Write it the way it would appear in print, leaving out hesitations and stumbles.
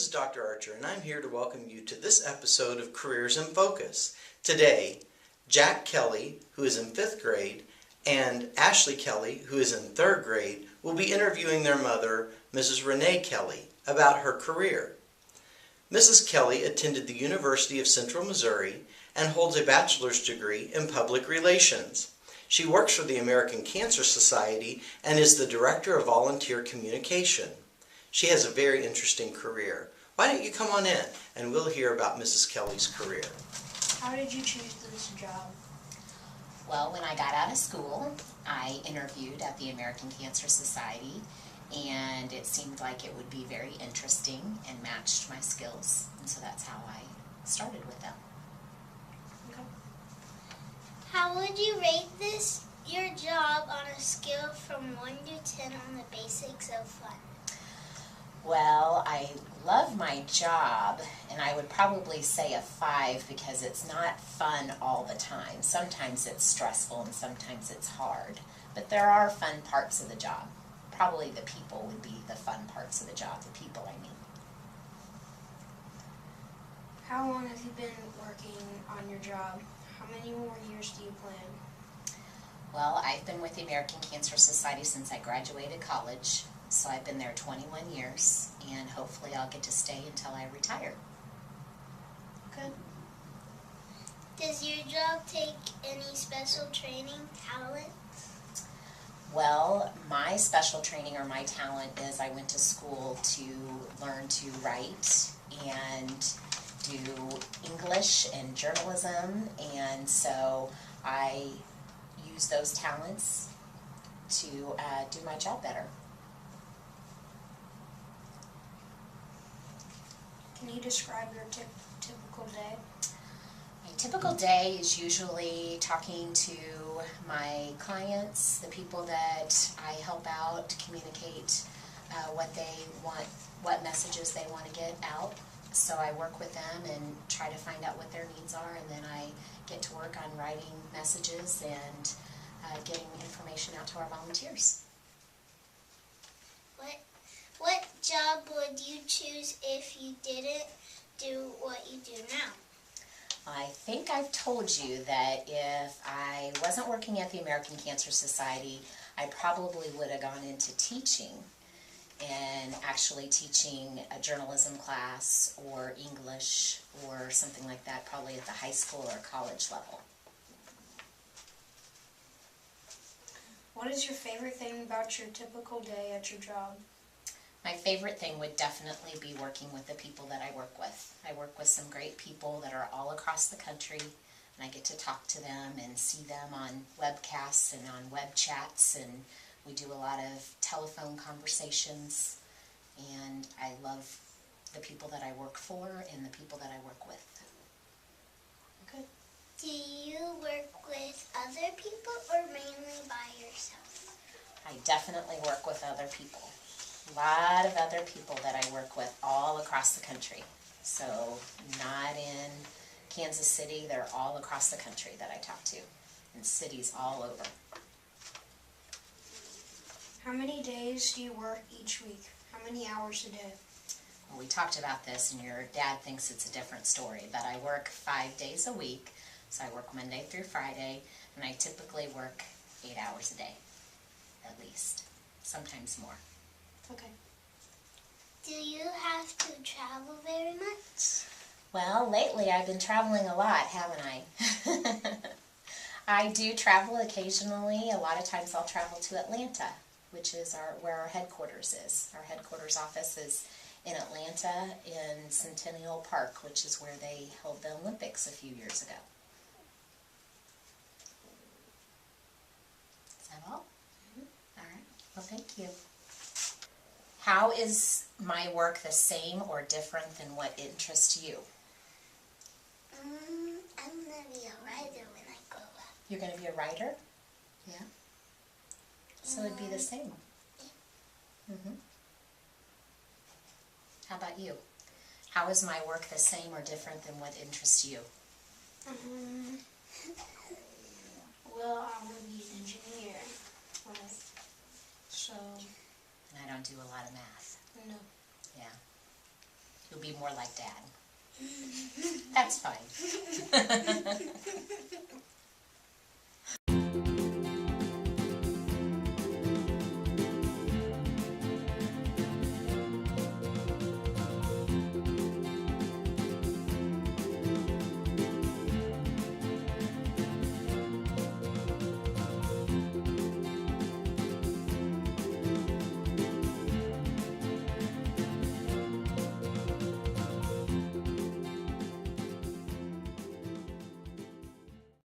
is Dr. Archer, and I'm here to welcome you to this episode of Careers in Focus. Today, Jack Kelley, who is in 5th grade, and Ashlee Kelley, who is in 3rd grade, will be interviewing their mother, Mrs. Renee Kelley, about her career. Mrs. Kelley attended the University of Central Missouri and holds a bachelor's degree in public relations. She works for the American Cancer Society and is the Director of Volunteer Communication. She has a very interesting career. Why don't you come on in and we'll hear about Mrs. Kelley's career. How did you choose this job? Well, when I got out of school, I interviewed at the American Cancer Society, and it seemed like it would be very interesting and matched my skills, and so that's how I started with them. Okay. How would you rate your job on a scale from 1 to 10 on the basics of fun? Well, I love my job, and I would probably say a 5 because it's not fun all the time. Sometimes it's stressful and sometimes it's hard, but there are fun parts of the job. Probably the people would be the fun parts of the job, the people I mean. How long have you been working on your job? How many more years do you plan? Well, I've been with the American Cancer Society since I graduated college, so I've been there 21 years, and hopefully I'll get to stay until I retire. Good. Does your job take any special training, talent? Well, my special training or my talent is I went to school to learn to write and do English and journalism, and so I use those talents to do my job better. Can you describe your typical day? My typical day is usually talking to my clients, the people that I help out, to communicate what they want, what messages they want to get out. So I work with them and try to find out what their needs are, and then I get to work on writing messages and getting information out to our volunteers. What job would you choose if you didn't do what you do now? I think I've told you that if I wasn't working at the American Cancer Society, I probably would have gone into teaching, and actually teaching a journalism class or English or something like that, probably at the high school or college level. What is your favorite thing about your typical day at your job? My favorite thing would definitely be working with the people that I work with. I work with some great people that are all across the country, and I get to talk to them and see them on webcasts and on web chats, and we do a lot of telephone conversations, and I love the people that I work for and the people that I work with. Good. Do you work with other people or mainly by yourself? I definitely work with other people. A lot of other people that I work with all across the country. So not in Kansas City, they're all across the country that I talk to, in cities all over. How many days do you work each week? How many hours a day? Well, we talked about this, and your dad thinks it's a different story, but I work 5 days a week. So I work Monday through Friday, and I typically work 8 hours a day, at least, sometimes more. Okay. Do you have to travel very much? Well, lately I've been traveling a lot, haven't I? I do travel occasionally. A lot of times I'll travel to Atlanta, which is where our headquarters is. Our headquarters office is in Atlanta in Centennial Park, which is where they held the Olympics a few years ago. Is that all? All right. Well, thank you. How is my work the same or different than what interests you? I'm going to be a writer when I grow up. You're going to be a writer? Yeah. So it'd be the same. Mm-hmm. How about you? How is my work the same or different than what interests you? Well, I want to be an engineer. So. And I don't do a lot of math. No. Yeah. you'll be more like Dad. That's fine.